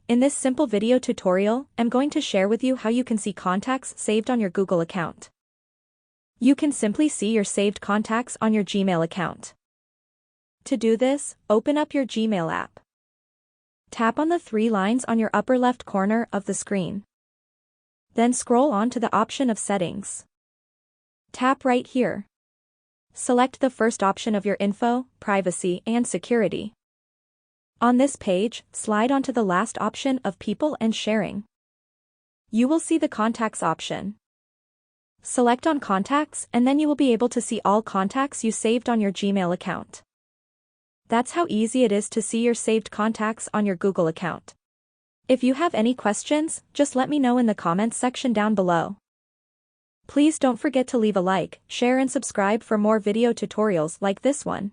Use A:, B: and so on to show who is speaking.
A: In this simple video tutorial, I'm going to share with you how you can see contacts saved on your Google account. You can simply see your saved contacts on your Gmail account. To do this, open up your Gmail app. Tap on the three lines on your upper left corner of the screen. Then scroll on to the option of Settings. Tap right here. Select the first option of your Info, Privacy, and Security. On this page, slide onto the last option of People and Sharing. You will see the Contacts option. Select on Contacts and then you will be able to see all contacts you saved on your Gmail account. That's how easy it is to see your saved contacts on your Google account. If you have any questions, just let me know in the comments section down below. Please don't forget to leave a like, share and subscribe for more video tutorials like this one.